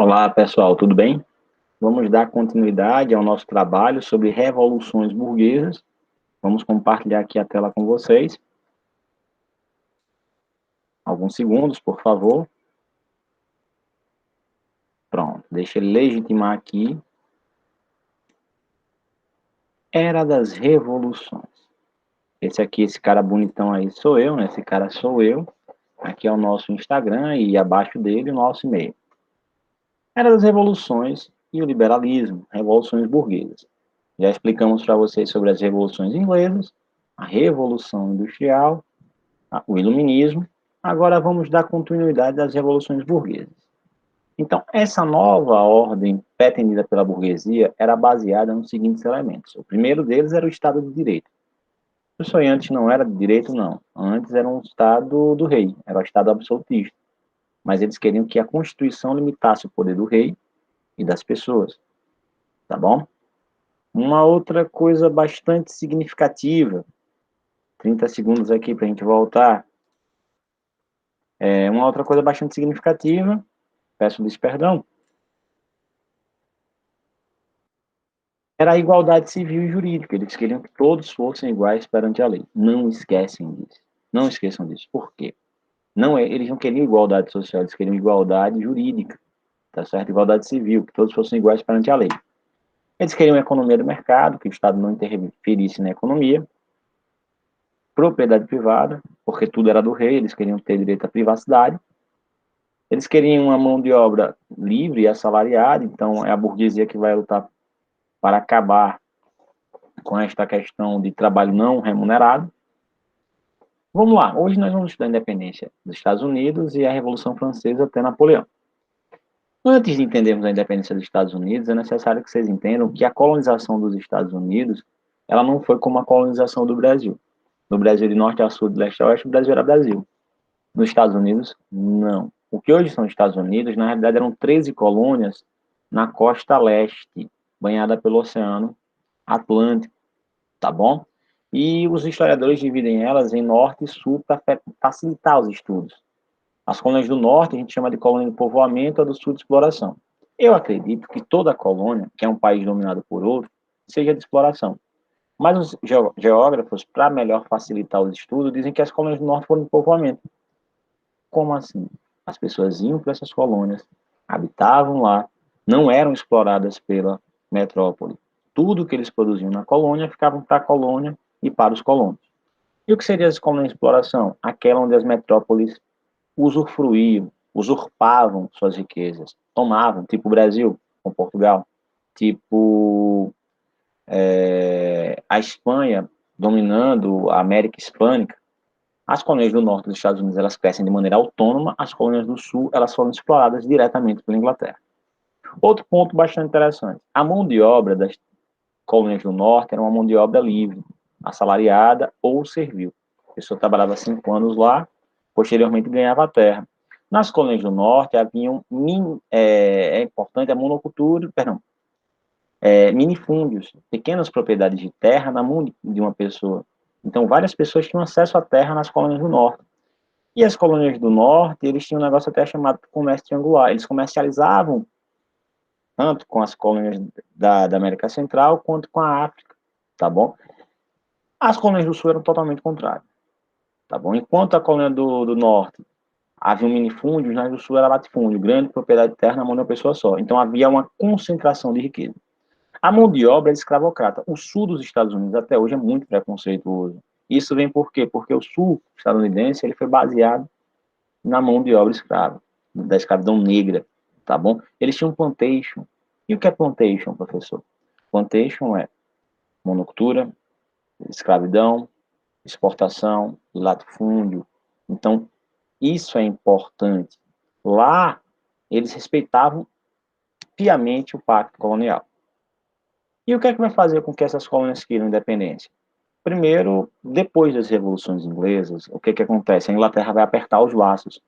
Olá, pessoal, tudo bem? Vamos dar continuidade ao nosso trabalho sobre revoluções burguesas. Vamos compartilhar aqui a tela com vocês. Alguns segundos, por favor. Pronto, deixa ele legitimar aqui. Era das revoluções. Esse cara bonitão aí sou eu, né? Esse cara sou eu. Aqui é o nosso Instagram e abaixo dele o nosso e-mail. Era das revoluções e o liberalismo, revoluções burguesas. Já explicamos para vocês sobre as revoluções inglesas, a Revolução Industrial, o Iluminismo. Agora vamos dar continuidade às revoluções burguesas. Então, essa nova ordem pretendida pela burguesia era baseada nos seguintes elementos. O primeiro deles era o Estado de Direito. Isso aí antes não era de direito, não. Antes era um Estado do rei, era o Estado absolutista. Mas eles queriam que a Constituição limitasse o poder do rei e das pessoas. Tá bom? Uma outra coisa bastante significativa, 30 segundos aqui para a gente voltar. Uma outra coisa bastante significativa, peço-lhes perdão, era a igualdade civil e jurídica. Eles queriam que todos fossem iguais perante a lei. Não esquecem disso. Não esqueçam disso. Por quê? Eles não queriam igualdade social, eles queriam igualdade jurídica, tá certo? Igualdade civil, que todos fossem iguais perante a lei. Eles queriam a economia do mercado, que o Estado não interferisse na economia. Propriedade privada, porque tudo era do rei, eles queriam ter direito à privacidade. Eles queriam uma mão de obra livre e assalariada, então é a burguesia que vai lutar para acabar com esta questão de trabalho não remunerado. Vamos lá, hoje nós vamos estudar a independência dos Estados Unidos e a Revolução Francesa até Napoleão. Antes de entendermos a independência dos Estados Unidos, é necessário que vocês entendam que a colonização dos Estados Unidos, ela não foi como a colonização do Brasil. No Brasil, de norte a sul, de leste a oeste, o Brasil era Brasil. Nos Estados Unidos, não. O que hoje são os Estados Unidos, na realidade, eram 13 colônias na costa leste, banhada pelo Oceano Atlântico, tá bom? E os historiadores dividem elas em norte e sul para facilitar os estudos. As colônias do norte a gente chama de colônia de povoamento, a do sul de exploração. Eu acredito que toda colônia, que é um país dominado por outro, seja de exploração. Mas os geógrafos, para melhor facilitar os estudos, dizem que as colônias do norte foram de povoamento. Como assim? As pessoas iam para essas colônias, habitavam lá, não eram exploradas pela metrópole. Tudo que eles produziam na colônia ficavam para a colônia e para os colonos. E o que seria as colônias de exploração? Aquela onde as metrópoles usufruíam, usurpavam suas riquezas, tomavam, tipo o Brasil com Portugal, tipo a Espanha dominando a América Hispânica. As colônias do norte dos Estados Unidos, elas crescem de maneira autônoma, as colônias do sul, elas foram exploradas diretamente pela Inglaterra. Outro ponto bastante interessante, a mão de obra das colônias do norte era uma mão de obra livre, assalariada ou servil. A pessoa trabalhava 5 anos lá, posteriormente ganhava a terra. Nas colônias do norte haviam, é importante, a monocultura, minifúndios, pequenas propriedades de terra na mão de uma pessoa. Então, várias pessoas tinham acesso à terra nas colônias do norte. E as colônias do norte, eles tinham um negócio até chamado comércio triangular. Eles comercializavam tanto com as colônias da América Central quanto com a África, tá bom? As colônias do sul eram totalmente contrárias, tá bom? Enquanto a colônia do norte havia um minifúndio, nas do sul era latifúndio, grande propriedade de terra na mão de uma pessoa só. Então havia uma concentração de riqueza. A mão de obra é escravocrata. O sul dos Estados Unidos até hoje é muito preconceituoso. Isso vem por quê? Porque o sul estadunidense ele foi baseado na mão de obra escrava, da escravidão negra, tá bom? Eles tinham plantation. E o que é plantation, professor? Plantation é monocultura, escravidão, exportação, latifúndio. Então, isso é importante. Lá, eles respeitavam piamente o pacto colonial. E o que é que vai fazer com que essas colônias queiram independência? Primeiro, depois das revoluções inglesas, o que é que acontece? A Inglaterra vai apertar os laços.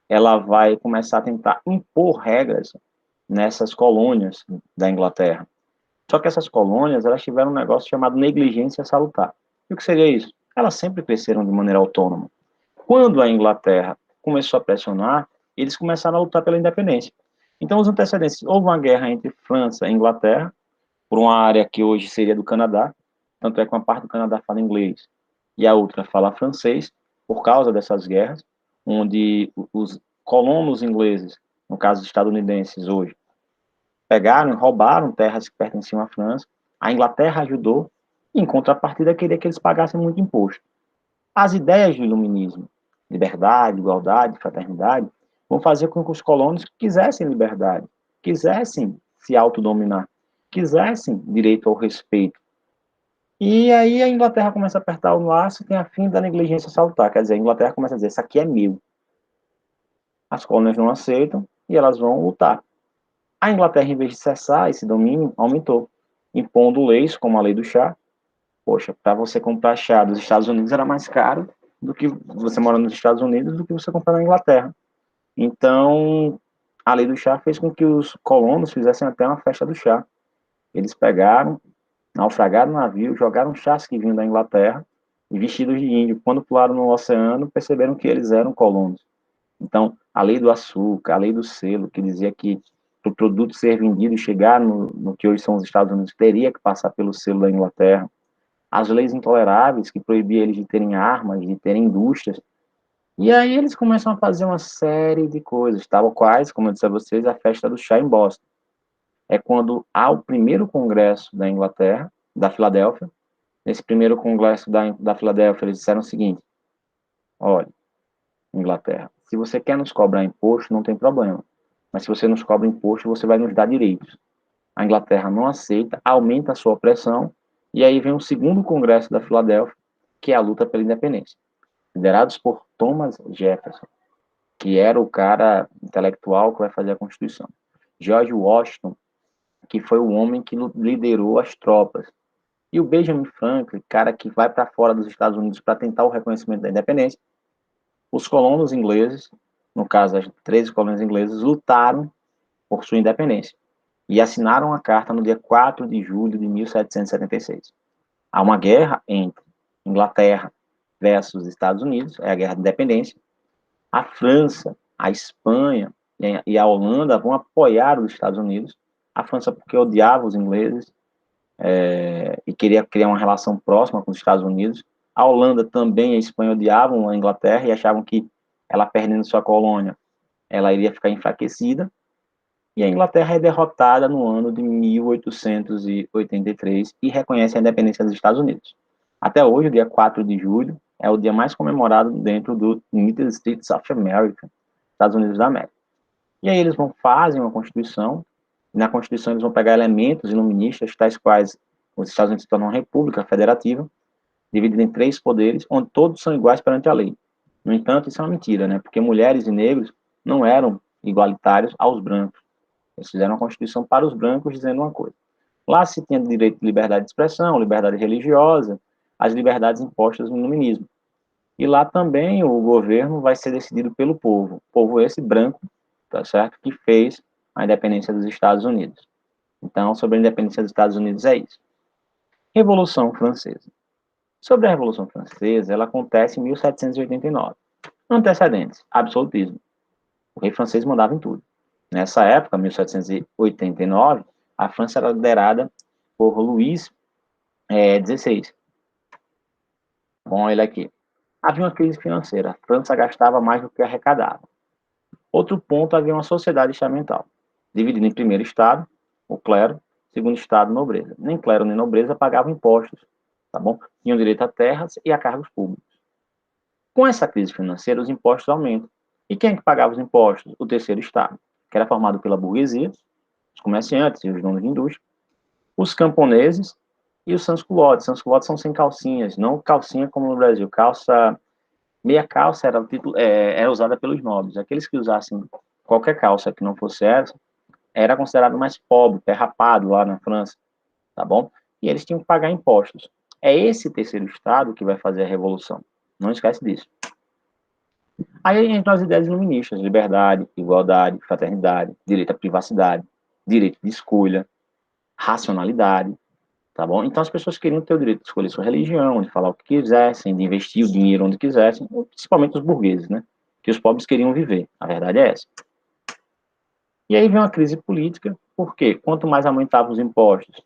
Ela vai começar a tentar impor regras nessas colônias da Inglaterra. Só que essas colônias, elas tiveram um negócio chamado negligência salutar. E o que seria isso? Elas sempre cresceram de maneira autônoma. Quando a Inglaterra começou a pressionar, eles começaram a lutar pela independência. Então, os antecedentes, houve uma guerra entre França e Inglaterra, por uma área que hoje seria do Canadá, tanto é que uma parte do Canadá fala inglês e a outra fala francês, por causa dessas guerras, onde os colonos ingleses, no caso os estadunidenses hoje, pegaram e roubaram terras que pertenciam à França, a Inglaterra ajudou, e em contrapartida queria que eles pagassem muito imposto. As ideias do iluminismo, liberdade, igualdade, fraternidade, vão fazer com que os colonos quisessem liberdade, quisessem se autodominar, quisessem direito ao respeito. E aí a Inglaterra começa a apertar o laço e tem a fim da negligência salutar. Quer dizer, a Inglaterra começa a dizer, isso aqui é meu. As colônias não aceitam e elas vão lutar. A Inglaterra, em vez de cessar esse domínio, aumentou, impondo leis como a lei do chá. Poxa, para você comprar chá dos Estados Unidos era mais caro do que você mora nos Estados Unidos do que você comprar na Inglaterra. Então, a lei do chá fez com que os colonos fizessem até uma festa do chá. Eles pegaram, naufragaram no navio, jogaram chás que vinham da Inglaterra e vestidos de índio. Quando pularam no oceano, perceberam que eles eram colonos. Então, a lei do açúcar, a lei do selo, que dizia que para o produto ser vendido e chegar no que hoje são os Estados Unidos, teria que passar pelo selo da Inglaterra. As leis intoleráveis, que proibiam eles de terem armas, de terem indústrias. E aí eles começam a fazer uma série de coisas, tal quais, como eu disse a vocês, a festa do chá em Boston. É quando há o primeiro congresso da Inglaterra, da Filadélfia. Nesse primeiro congresso da Filadélfia, eles disseram o seguinte: olha, Inglaterra, se você quer nos cobrar imposto, não tem problema. Mas se você nos cobra imposto, você vai nos dar direitos. A Inglaterra não aceita, aumenta a sua opressão, e aí vem o segundo congresso da Filadélfia, que é a luta pela independência, liderados por Thomas Jefferson, que era o cara intelectual que vai fazer a Constituição. George Washington, que foi o homem que liderou as tropas. E o Benjamin Franklin, cara que vai para fora dos Estados Unidos para tentar o reconhecimento da independência. Os colonos ingleses, no caso as 13 colônias inglesas, lutaram por sua independência e assinaram a carta no dia 4 de julho de 1776. Há uma guerra entre Inglaterra versus Estados Unidos, é a Guerra de Independência. A França, a Espanha e a Holanda vão apoiar os Estados Unidos. A França porque odiava os ingleses e queria criar uma relação próxima com os Estados Unidos. A Holanda também e a Espanha odiavam a Inglaterra e achavam que ela perdendo sua colônia, ela iria ficar enfraquecida. E a Inglaterra é derrotada no ano de 1883 e reconhece a independência dos Estados Unidos. Até hoje, o dia 4 de julho, é o dia mais comemorado dentro do United States of America, Estados Unidos da América. E aí eles fazem uma Constituição, e na Constituição eles vão pegar elementos iluministas, tais quais os Estados Unidos se tornam uma república federativa, dividida em 3 poderes, onde todos são iguais perante a lei. No entanto, isso é uma mentira, né? Porque mulheres e negros não eram igualitários aos brancos. Eles fizeram uma Constituição para os brancos dizendo uma coisa. Lá se tinha direito de liberdade de expressão, liberdade religiosa, as liberdades impostas no iluminismo. E lá também o governo vai ser decidido pelo povo. Povo esse branco, tá certo? Que fez a independência dos Estados Unidos. Então, sobre a independência dos Estados Unidos é isso. Revolução Francesa. Sobre a Revolução Francesa, ela acontece em 1789. Antecedentes, absolutismo. O rei francês mandava em tudo. Nessa época, 1789, a França era liderada por Luís XVI. Bom, ele aqui. Havia uma crise financeira. A França gastava mais do que arrecadava. Outro ponto, havia uma sociedade estamental, dividida em primeiro estado, o clero, segundo estado, nobreza. Nem clero nem nobreza pagavam impostos, tá bom? Tinham direito a terras e a cargos públicos. Com essa crise financeira, os impostos aumentam. E quem é que pagava os impostos? O terceiro estado, que era formado pela burguesia, os comerciantes e os donos de indústria, os camponeses e os sans-culottes. Sans-culottes são sem calcinhas, não calcinha como no Brasil. Calça, meia calça era usada pelos nobres. Aqueles que usassem qualquer calça que não fosse essa, era considerado mais pobre, pé rapado lá na França, tá bom? E eles tinham que pagar impostos. É esse terceiro estado que vai fazer a revolução. Não esquece disso. Aí entram as ideias iluministas, liberdade, igualdade, fraternidade, direito à privacidade, direito de escolha, racionalidade, tá bom? Então as pessoas queriam ter o direito de escolher sua religião, de falar o que quisessem, de investir o dinheiro onde quisessem, principalmente os burgueses, né? Que os pobres queriam viver. A verdade é essa. E aí vem uma crise política, porque quanto mais aumentava os impostos,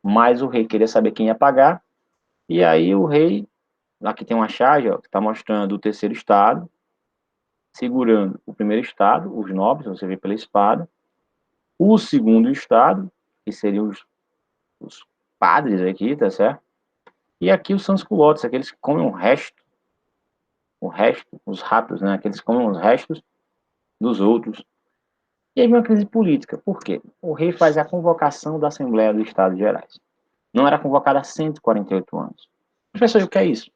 mais o rei queria saber quem ia pagar, e aí o rei, aqui tem uma charge, ó, que está mostrando o terceiro estado, segurando o primeiro estado, os nobres, você vê pela espada, o segundo estado, que seriam os padres aqui, tá certo? E aqui os sans-culottes, aqueles que comem o resto, os ratos, né? Aqueles que comem os restos dos outros. E aí vem uma crise política. Por quê? O rei faz a convocação da Assembleia dos Estados Gerais. Não era convocada há 148 anos. Professor, e o que é isso?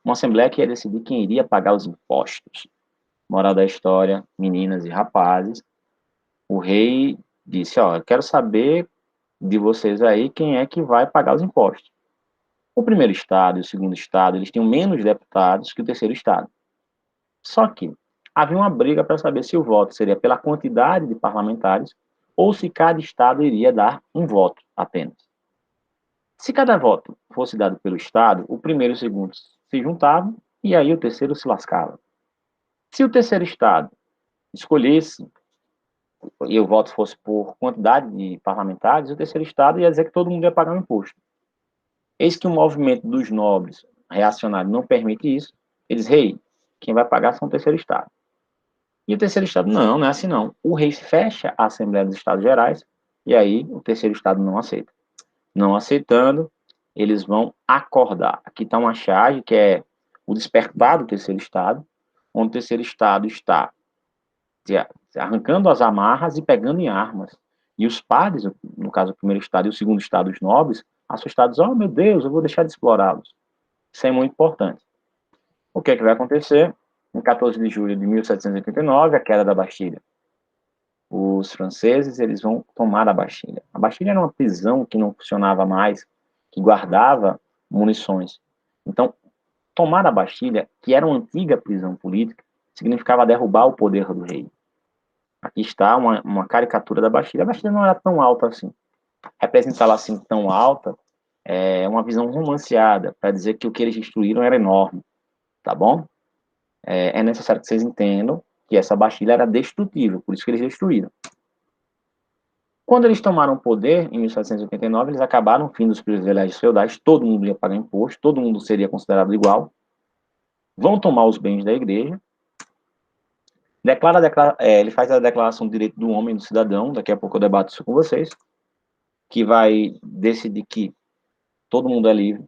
Uma Assembleia que ia decidir quem iria pagar os impostos. Moral da história, meninas e rapazes, o rei disse, ó, eu quero saber de vocês aí quem é que vai pagar os impostos. O primeiro estado e o segundo estado, eles tinham menos deputados que o terceiro estado. Só que havia uma briga para saber se o voto seria pela quantidade de parlamentares ou se cada estado iria dar um voto apenas. Se cada voto fosse dado pelo estado, o primeiro e o segundo se juntavam e aí o terceiro se lascava. Se o terceiro estado escolhesse e o voto fosse por quantidade de parlamentares, o terceiro estado ia dizer que todo mundo ia pagar um imposto. Eis que o movimento dos nobres reacionários não permite isso. Eles, rei, quem vai pagar são o terceiro estado. E o terceiro estado, não, não é assim não. O rei fecha a Assembleia dos Estados Gerais e aí o terceiro estado não aceita. Não aceitando, eles vão acordar. Aqui está uma charge que é o despertar do terceiro estado, onde o terceiro estado está arrancando as amarras e pegando em armas. E os padres, no caso o primeiro estado e o segundo estado, os nobres, assustados, oh meu Deus, eu vou deixar de explorá-los. Isso é muito importante. O que é que vai acontecer? Em 14 de julho de 1789, a queda da Bastilha. Os franceses, eles vão tomar a Bastilha. A Bastilha era uma prisão que não funcionava mais, que guardava munições. Então, tomar a Bastilha, que era uma antiga prisão política, significava derrubar o poder do rei. Aqui está uma caricatura da Bastilha. A Bastilha não era tão alta assim. Representá-la assim tão alta é uma visão romanceada, para dizer que o que eles destruíram era enorme, tá bom? É necessário que vocês entendam que essa Bastilha era destrutível, por isso que eles destruíram. Quando eles tomaram o poder, em 1789, eles acabaram o fim dos privilégios feudais, todo mundo ia pagar imposto, todo mundo seria considerado igual, vão tomar os bens da igreja, ele faz a declaração do direito do homem e do cidadão, daqui a pouco eu debato isso com vocês, que vai decidir que todo mundo é livre,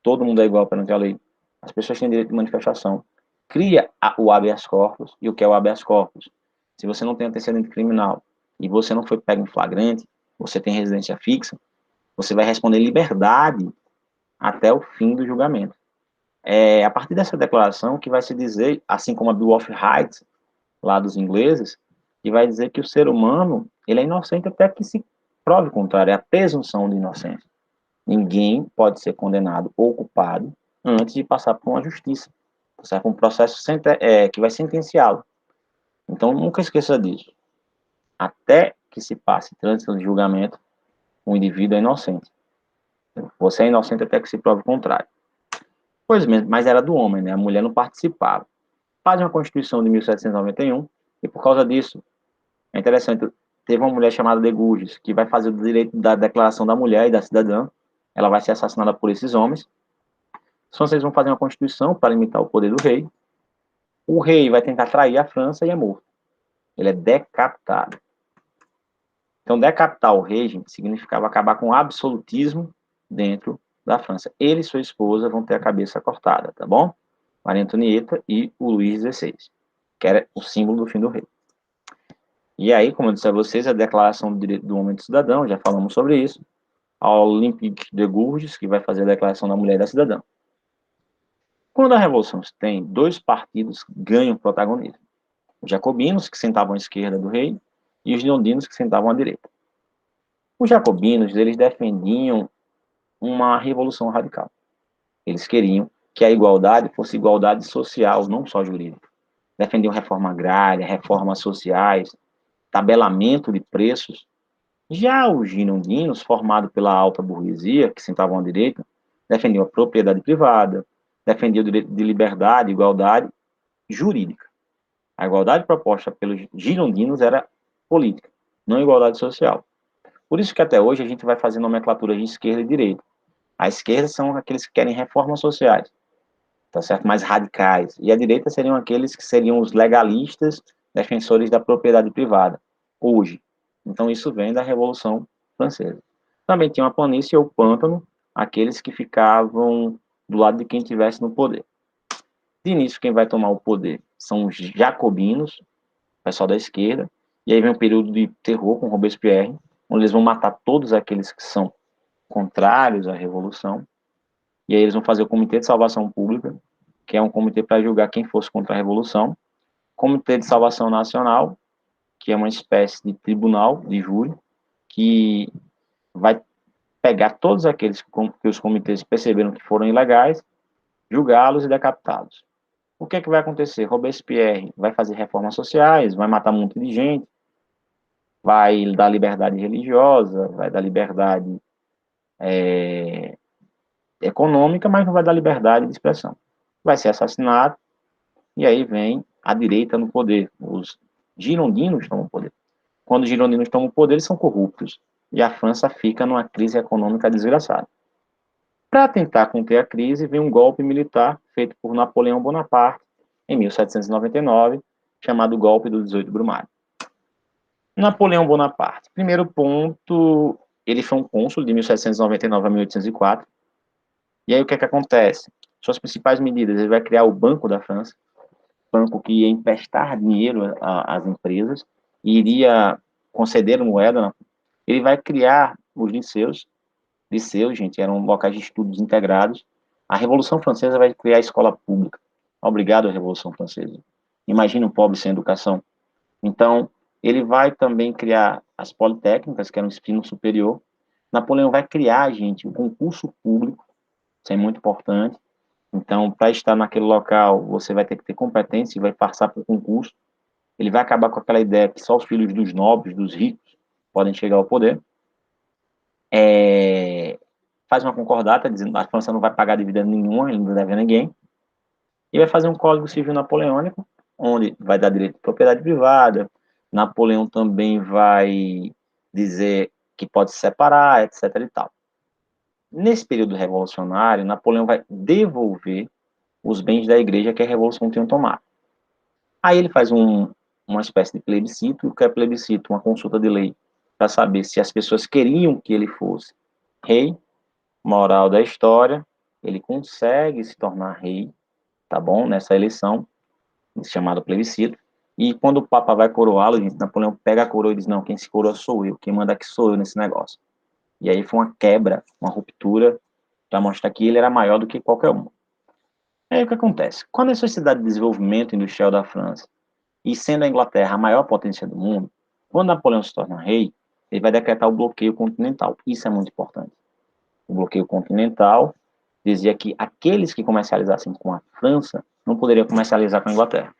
todo mundo é igual perante a lei, as pessoas têm direito de manifestação, cria o habeas corpus, e o que é o habeas corpus? Se você não tem antecedente criminal e você não foi pego em flagrante, você tem residência fixa, você vai responder liberdade até o fim do julgamento. A partir dessa declaração que vai se dizer, assim como a Bill of Rights, lá dos ingleses, que vai dizer que o ser humano ele é inocente até que se prove o contrário, é a presunção de inocência. Ninguém pode ser condenado ou culpado antes de passar por uma justiça, por um processo que vai sentenciá-lo. Então, nunca esqueça disso. Até que se passe trânsito de julgamento, o indivíduo é inocente. Você é inocente até que se prove o contrário. Pois mesmo, mas era do homem, né? A mulher não participava. Faz uma Constituição de 1791 e por causa disso, é interessante, teve uma mulher chamada de Gurgis, que vai fazer o direito da declaração da mulher e da cidadã. Ela vai ser assassinada por esses homens. Os franceses vão fazer uma Constituição para limitar o poder do rei. O rei vai tentar trair a França e é morto. Ele é decapitado. Então, decapitar o rei, gente, significava acabar com o absolutismo dentro da França. Ele e sua esposa vão ter a cabeça cortada, tá bom? Maria Antonieta e o Luís XVI, que era o símbolo do fim do rei. E aí, como eu disse a vocês, a Declaração do Direito do Homem e do Cidadão, já falamos sobre isso. A Olympique de Gouges, que vai fazer a Declaração da Mulher e da Cidadã. Quando a Revolução se tem, dois partidos ganham protagonismo. Os jacobinos, que sentavam à esquerda do rei, e os leondinos, que sentavam à direita. Os jacobinos, eles defendiam uma revolução radical. Eles queriam que a igualdade fosse igualdade social, não só jurídica. Defendiam reforma agrária, reformas sociais, tabelamento de preços. Já os girondinos, formados pela alta burguesia, que sentavam à direita, defendiam a propriedade privada, defendiam o direito de liberdade e igualdade jurídica. A igualdade proposta pelos girondinos era política, não igualdade social. Por isso que até hoje a gente vai fazer nomenclatura de esquerda e direita. A esquerda são aqueles que querem reformas sociais, tá certo? Mais radicais. E a direita seriam aqueles que seriam os legalistas, defensores da propriedade privada, hoje. Então isso vem da Revolução Francesa. Também tinha uma planície ou pântano, aqueles que ficavam do lado de quem estivesse no poder. De início, quem vai tomar o poder são os jacobinos, o pessoal da esquerda, e aí vem um período de terror com Robespierre, onde eles vão matar todos aqueles que são contrários à Revolução, e aí eles vão fazer o Comitê de Salvação Pública, que é um comitê para julgar quem fosse contra a Revolução, Comitê de Salvação Nacional, que é uma espécie de tribunal de júri, que vai pegar todos aqueles que os comitês perceberam que foram ilegais, julgá-los e decapitá-los. O que é que vai acontecer? Robespierre vai fazer reformas sociais, vai matar um monte de gente, vai dar liberdade religiosa, vai dar liberdade econômica, mas não vai dar liberdade de expressão. Vai ser assassinado, e aí vem a direita no poder. Os girondinos tomam o poder. Quando os girondinos tomam o poder, eles são corruptos. E a França fica numa crise econômica desgraçada. Para tentar conter a crise, vem um golpe militar feito por Napoleão Bonaparte, em 1799, chamado Golpe do 18 Brumário. Napoleão Bonaparte. Primeiro ponto, ele foi um cônsul de 1799 a 1804. E aí o que é que acontece? Suas principais medidas, ele vai criar o Banco da França, banco que ia emprestar dinheiro às empresas e iria conceder moeda. Né? Ele vai criar os liceus, gente, eram locais de estudos integrados. A Revolução Francesa vai criar a escola pública. Obrigado à Revolução Francesa. Imagina um pobre sem educação. Então, ele vai também criar as politécnicas, que eram ensino superior. Napoleão vai criar, gente, um concurso público, isso é muito importante. Então, para estar naquele local, você vai ter que ter competência e vai passar por concurso. Ele vai acabar com aquela ideia que só os filhos dos nobres, dos ricos, podem chegar ao poder. Faz uma concordata, dizendo que a França não vai pagar dividendo nenhum, ele não deve a ninguém. E vai fazer um Código Civil Napoleônico, onde vai dar direito de propriedade privada. Napoleão também vai dizer que pode se separar, etc. e tal. Nesse período revolucionário, Napoleão vai devolver os bens da igreja que a Revolução tinha tomado. Aí ele faz uma espécie de plebiscito. O que é plebiscito? Uma consulta de lei para saber se as pessoas queriam que ele fosse rei. Moral da história, ele consegue se tornar rei, tá bom? Nessa eleição, chamada plebiscito. E quando o Papa vai coroá-lo, Napoleão pega a coroa e diz, não, quem se coroa sou eu, quem manda aqui sou eu nesse negócio. E aí foi uma quebra, uma ruptura, para mostrar que ele era maior do que qualquer um. Aí o que acontece? Com a necessidade de desenvolvimento industrial da França, e sendo a Inglaterra a maior potência do mundo, quando Napoleão se torna rei, ele vai decretar o bloqueio continental. Isso é muito importante. O bloqueio continental dizia que aqueles que comercializassem com a França não poderiam comercializar com a Inglaterra.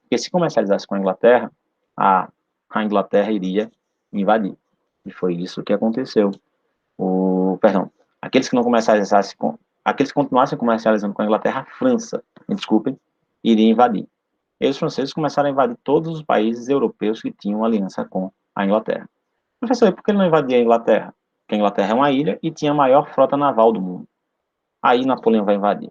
Porque se comercializasse com a Inglaterra, a Inglaterra iria invadir. E foi isso que aconteceu. Perdão, aqueles que não comercializassem aqueles que continuassem comercializando com a Inglaterra, a França, me desculpem, iria invadir. E os franceses começaram a invadir todos os países europeus que tinham aliança com a Inglaterra. Professor, por que ele não invadia a Inglaterra? Porque a Inglaterra é uma ilha e tinha a maior frota naval do mundo. Aí Napoleão vai invadir.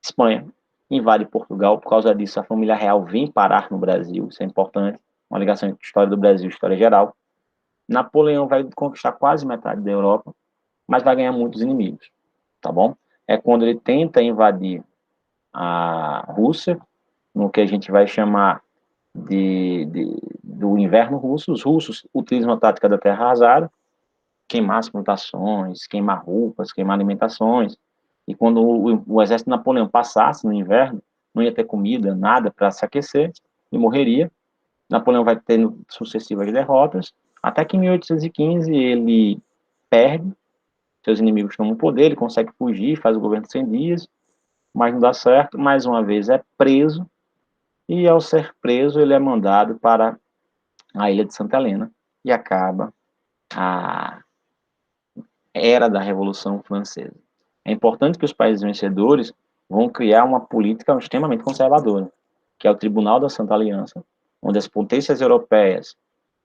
Espanha invade Portugal. Por causa disso, a família real vem parar no Brasil. Isso é importante. Uma ligação entre história do Brasil e história geral. Napoleão vai conquistar quase metade da Europa, mas vai ganhar muitos inimigos. Tá bom? É quando ele tenta invadir a Rússia, no que a gente vai chamar do inverno russo. Os russos utilizam a tática da terra arrasada, queimar as plantações, queimar roupas, queimar alimentações. E quando o exército de Napoleão passasse no inverno, não ia ter comida, nada para se aquecer, e morreria. Napoleão vai tendo sucessivas derrotas, até que em 1815 ele perde, seus inimigos tomam o poder, ele consegue fugir, faz o governo de 100 dias, mas não dá certo, mais uma vez é preso, e ao ser preso ele é mandado para a ilha de Santa Helena, e acaba a era da Revolução Francesa. É importante que os países vencedores vão criar uma política extremamente conservadora, que é o Tribunal da Santa Aliança, onde as potências europeias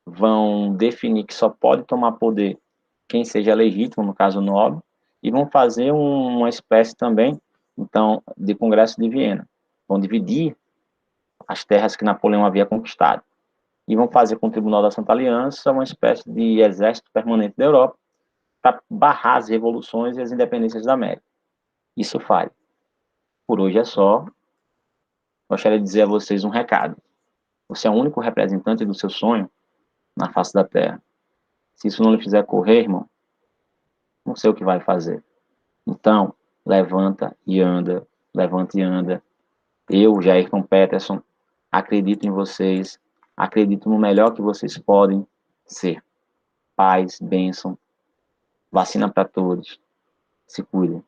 vão definir que só pode tomar poder quem seja legítimo, no caso nobre, e vão fazer uma espécie também, então, de Congresso de Viena. Vão dividir as terras que Napoleão havia conquistado. E vão fazer com o Tribunal da Santa Aliança uma espécie de exército permanente da Europa para barrar as revoluções e as independências da América. Isso falha. Por hoje é só. Gostaria de dizer a vocês um recado. Você é o único representante do seu sonho na face da Terra. Se isso não lhe fizer correr, irmão, não sei o que vai fazer. Então, levanta e anda, levanta e anda. Eu, Jairton Peterson, acredito em vocês, acredito no melhor que vocês podem ser. Paz, bênção, vacina para todos. Se cuidem.